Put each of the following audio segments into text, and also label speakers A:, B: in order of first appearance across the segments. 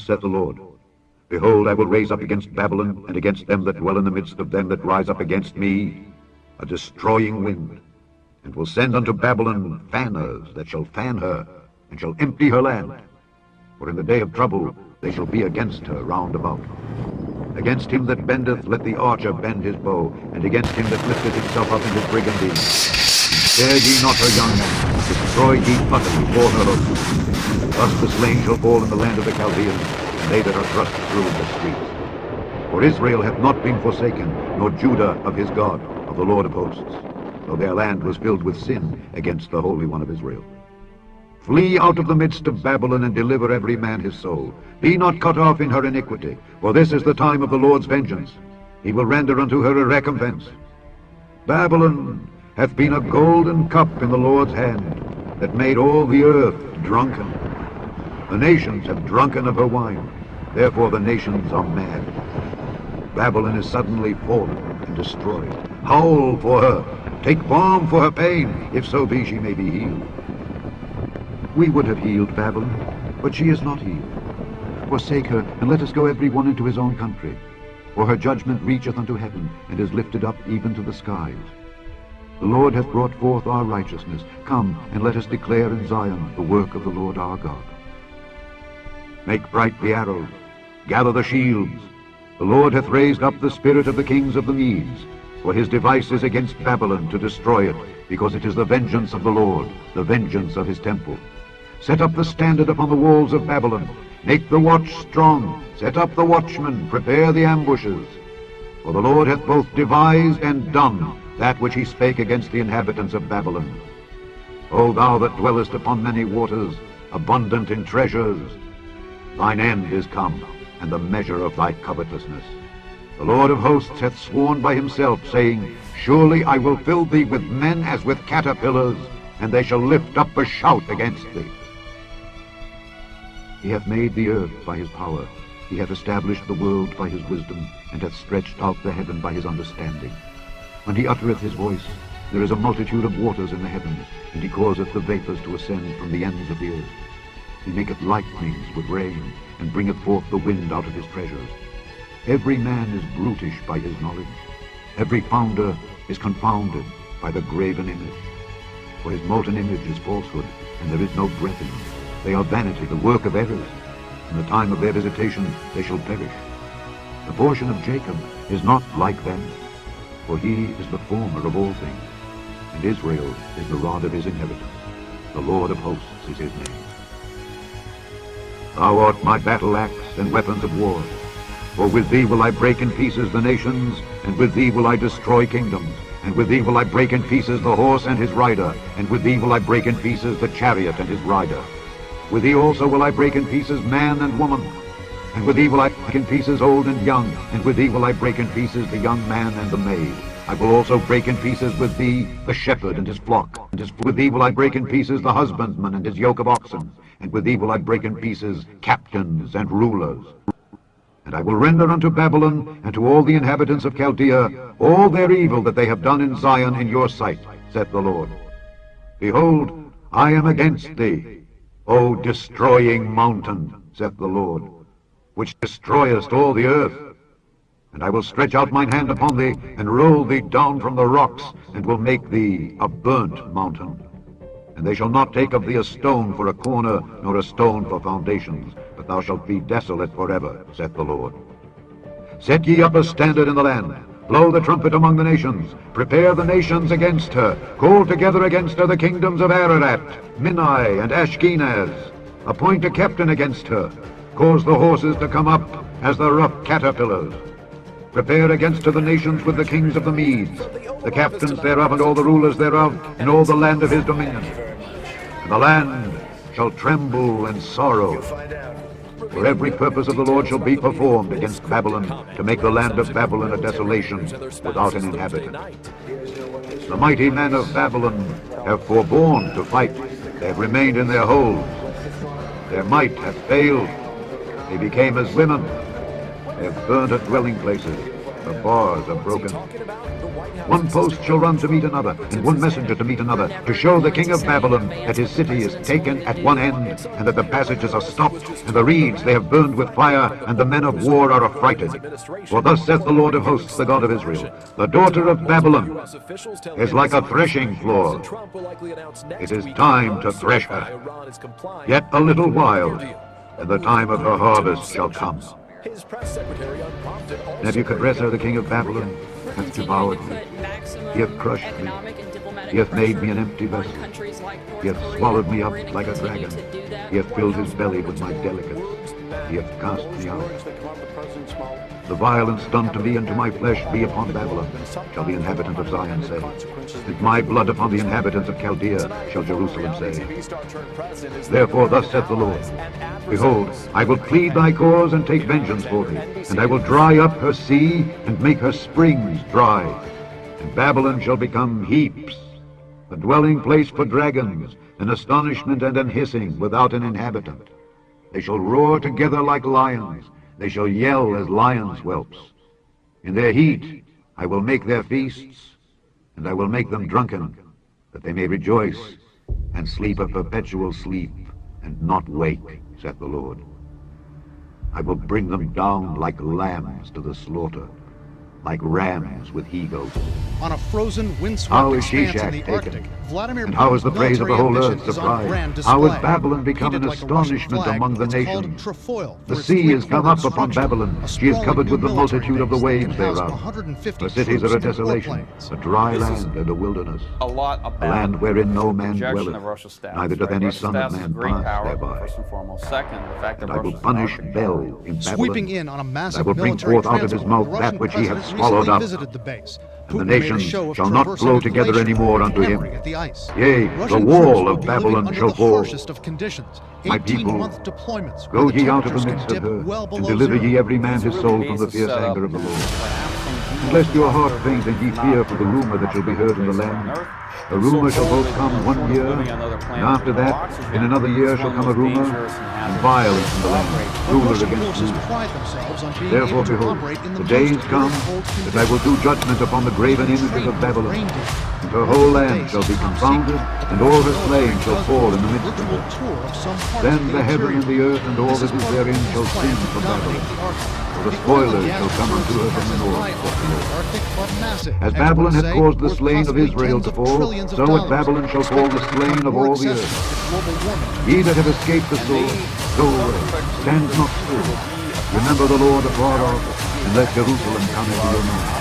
A: Thus saith the Lord, Behold, I will raise up against Babylon, and against them that dwell in the midst of them that rise up against me, a destroying wind, and will send unto Babylon fanners that shall fan her, and shall empty her land. For in the day of trouble they shall be against her round about. Against him that bendeth let the archer bend his bow, and against him that lifteth himself up in his brigandine. Spare ye not her young men, destroy ye utterly for her host. Thus the slain shall fall in the land of the Chaldeans, and they that are thrust through the streets. For Israel hath not been forsaken, nor Judah of his God, of the Lord of hosts, though their land was filled with sin against the Holy One of Israel. Flee out of the midst of Babylon, and deliver every man his soul. Be not cut off in her iniquity, for this is the time of the Lord's vengeance. He will render unto her a recompense. Babylon hath been a golden cup in the Lord's hand, that made all the earth drunken. The nations have drunken of her wine, therefore the nations are mad. Babylon is suddenly fallen and destroyed. Howl for her, take balm for her pain, if so be she may be healed. We would have healed Babylon, but she is not healed. Forsake her, and let us go every one into his own country. For her judgment reacheth unto heaven, and is lifted up even to the skies. The Lord hath brought forth our righteousness. Come, and let us declare in Zion the work of the Lord our God. Make bright the arrows, gather the shields. The Lord hath raised up the spirit of the kings of the Medes, for his device is against Babylon to destroy it, because it is the vengeance of the Lord, the vengeance of his temple. Set up the standard upon the walls of Babylon. Make the watch strong. Set up the watchmen. Prepare the ambushes. For the Lord hath both devised and done that which he spake against the inhabitants of Babylon. O thou that dwellest upon many waters, abundant in treasures, thine end is come, and the measure of thy covetousness. The Lord of hosts hath sworn by himself, saying, Surely I will fill thee with men as with caterpillars, and they shall lift up a shout against thee. He hath made the earth by his power. He hath established the world by his wisdom, and hath stretched out the heaven by his understanding. When he uttereth his voice, there is a multitude of waters in the heavens, and he causeth the vapors to ascend from the ends of the earth. He maketh lightnings with rain, and bringeth forth the wind out of his treasures. Every man is brutish by his knowledge. Every founder is confounded by the graven image. For his molten image is falsehood, and there is no breath in them. They are vanity, the work of errors. In the time of their visitation they shall perish. The portion of Jacob is not like them, for he is the former of all things, and Israel is the rod of his inheritance. The Lord of hosts is his name. Thou art my battle axe and weapons of war. For with thee will I break in pieces the nations, and with thee will I destroy kingdoms, and with thee will I break in pieces the horse and his rider, and with thee will I break in pieces the chariot and his rider. With thee also will I break in pieces man and woman, and with thee will I break in pieces old and young, and with thee will I break in pieces the young man and the maid. I will also break in pieces with thee the shepherd and his flock, with thee will I break in pieces the husbandman and his yoke of oxen, and with thee will I break in pieces captains and rulers. And I will render unto Babylon and to all the inhabitants of Chaldea all their evil that they have done in Zion in your sight, saith the Lord. Behold, I am against thee, O destroying mountain, saith the Lord, which destroyest all the earth. And I will stretch out mine hand upon thee, and roll thee down from the rocks, and will make thee a burnt mountain. And they shall not take of thee a stone for a corner, nor a stone for foundations, but thou shalt be desolate forever, saith the Lord. Set ye up a standard in the land. Blow the trumpet among the nations. Prepare the nations against her. Call together against her the kingdoms of Ararat, Minai, and Ashkenaz. Appoint a captain against her. Cause the horses to come up as the rough caterpillars. Prepare against her the nations with the kings of the Medes, the captains thereof and all the rulers thereof, in all the land of his dominion. And the land shall tremble and sorrow. For every purpose of the Lord shall be performed against Babylon, to make the land of Babylon a desolation without an inhabitant. The mighty men of Babylon have forborne to fight. They have remained in their holds. Their might hath failed. They became as women. They have burnt her dwelling places. The bars are broken. One post shall run to meet another, and one messenger to meet another, to show the king of Babylon that his city is taken at one end, and that the passages are stopped, and the reeds they have burned with fire, and the men of war are affrighted. For thus saith the Lord of hosts, the God of Israel, the daughter of Babylon is like a threshing floor. It is time to thresh her. Yet a little while, and the time of her harvest shall come. Nebuchadrezzar, the king of Babylon, hath devoured me. He hath crushed me. He hath made me an empty vessel. He hath swallowed me up like a dragon. He hath filled his belly with my delicates. He hath cast me out. The violence done to me and to my flesh be upon Babylon, shall the inhabitant of Zion say. And my blood upon the inhabitants of Chaldea, shall Jerusalem say. Therefore thus saith the Lord, Behold, I will plead thy cause and take vengeance for thee, and I will dry up her sea and make her springs dry. And Babylon shall become heaps, a dwelling place for dragons, an astonishment and an hissing without an inhabitant. They shall roar together like lions. They shall yell as lions' whelps. In their heat I will make their feasts, and I will make them drunken, that they may rejoice and sleep a perpetual sleep, and not wake, saith the Lord. I will bring them down like lambs to the slaughter, like rams with he-goats.
B: On a frozen, windswept expanse in the Arctic, Vladimir
A: and how is the
B: Putin's
A: praise of the whole
B: military
A: earth
B: ambition is on
A: surprised?
B: grand
A: How has
B: display.
A: Babylon become an
B: Painted like a Russian
A: astonishment
B: flag,
A: among the
B: it's called
A: nations?
B: Trefoil
A: The
B: for its
A: sea is come up upon
B: three-cornered
A: Babylon.
B: structure.
A: She is
B: A
A: covered with the
B: sprawling new
A: multitude of the
B: military
A: waves
B: base that can house
A: thereof.
B: 150
A: Her cities
B: troops
A: are a
B: and
A: desolation,
B: warplanes.
A: a dry
C: This is
A: land and a wilderness,
C: a lot about
A: a land wherein no man
C: projection
A: dwelleth,
C: of Russia's stats.
A: neither doth any
C: Russia's
A: son of
C: stats is
A: man
C: great
A: pass
C: power,
A: thereby.
C: first and foremost. Second, the fact that
A: And I will
C: Russia's
A: punish
C: an
A: Bel
C: archipelago.
A: in
B: Sweeping
A: Babylon.
B: in on a
A: And
B: massive
A: I will bring
B: military
A: forth out of his
B: transport,
A: mouth
B: the
A: that
B: Russian
A: which he hath
B: president
A: swallowed
B: recently
A: up.
B: visited the base.
A: And the
B: Putin made a
A: nations
B: show of
A: shall not
B: traversing
A: flow
B: a
A: together
B: glacier
A: any more
B: and
A: unto him.
B: hammering at the ice.
A: Yea,
B: Russian
A: the wall
B: troops will
A: of
B: be
A: Babylon
B: living under
A: shall
B: the
A: fall.
B: harshest of conditions.
A: My people,
B: 18-month deployments.
A: Go
B: where the
A: ye out of the
B: temperatures
A: midst
B: can
A: of
B: dip
A: her,
B: well
A: and
B: below
A: deliver
B: zero.
A: ye every man his soul from the
C: Bases
A: fierce
C: set up
A: anger of the
C: now.
A: Lord.
C: Perhaps
A: And lest your heart faint and ye fear for the rumor that shall be heard in the land. The rumor shall both come 1 year, and after that, in another year shall come a rumor, and violence in the land,
B: But
A: ruler
B: Russian
A: against
B: forces
A: ruler.
B: pride themselves on being
A: Therefore,
B: able to
A: behold,
B: operate in the
A: the days
B: most
A: come
B: cold
A: that I will do
B: conditions.
A: judgment upon the graven images
B: Trained
A: of
B: with
A: Babylon,
B: reindeer.
A: and her whole land shall be confounded, and all her slain shall fall in the midst of her. Then the heaven and the earth and all that is therein shall sing for Babylon. For the spoilers shall come unto her from the north, saith the Lord. As Babylon hath caused the slain of Israel to fall, so at Babylon shall fall the slain of all the earth. Ye that have escaped the sword, go away, stand not still. Remember the Lord afar off, and let Jerusalem come into your mind.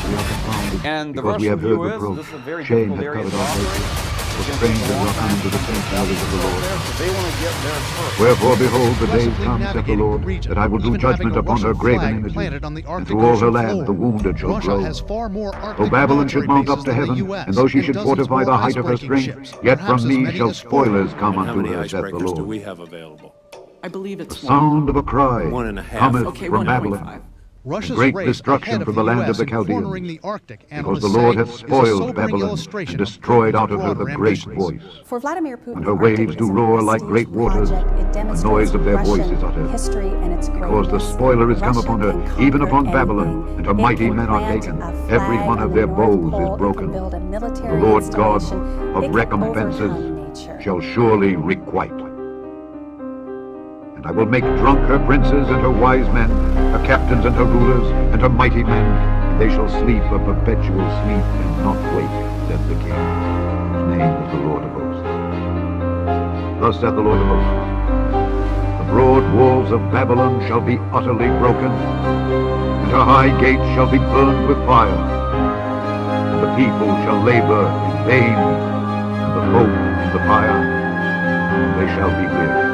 A: We are confounded,
C: And the
A: because we have
C: Russian
A: heard
C: view is, this is a
A: reproach.
C: very
A: Shame
C: difficult
A: hath
C: area
A: covered
C: to
A: our
C: operate.
A: faces. For strangers are come into the sanctuaries of the Lord.
C: They want to get there first.
A: Wherefore, behold, the days come, saith the Lord, that I will do judgment upon her graven images, and through all her land the wounded shall grow. Though Babylon should mount up to heaven, and though she should fortify the height of her strength, yet from me shall spoilers come
D: How
A: unto
D: many
A: her, saith the
D: icebreakers do
A: Lord.
D: we have available?
E: I believe it's
A: The sound of a cry
D: 1.5.
A: cometh
E: Okay,
A: from
E: 1.5.
A: Babylon,
B: Russia's
A: great
B: race
A: destruction
B: ahead
A: from the
B: of
A: land
B: US
A: of the
B: in cornering
A: Chaldeans,
B: the Arctic and
A: because
B: on
A: the Lord
B: sea
A: hath
B: is a
A: spoiled
B: sobering
A: Babylon,
B: illustration
A: and
B: of
A: destroyed
B: Putin's
A: out of her the
B: broader
A: great
B: ambitions.
A: voice.
F: For Vladimir Putin,
A: And her
F: the Arctic
A: waves do
F: is a
A: roar like
F: prestige
A: great waters.
F: project. It
A: The
F: demonstrates
A: noise of their voice
F: Russian
A: is uttered.
F: history and its
A: Because the
F: greatness.
A: spoiler is come
F: Russia
A: upon her,
F: can
A: even
F: conquer
A: upon Babylon,
F: anything.
A: and her
F: It
A: mighty
F: can
A: men are
F: plant
A: taken.
F: a
A: Every
F: flag
A: one
F: on
A: of
F: the
A: their
F: North
A: bows
F: Pole.
A: is
F: It can
A: broken.
F: build a
A: The
F: military
A: Lord God
F: installation.
A: of
F: It can
A: recompenses
F: overcome nature.
A: shall surely requite. And I will make drunk her princes and her wise men, her captains and her rulers, and her mighty men, and they shall sleep a perpetual sleep and not wake, saith the King, whose name is the Lord of hosts. Thus saith the Lord of hosts, the broad walls of Babylon shall be utterly broken, and her high gates shall be burned with fire, and the people shall labor in vain, and the folk in the fire, and they shall be weary.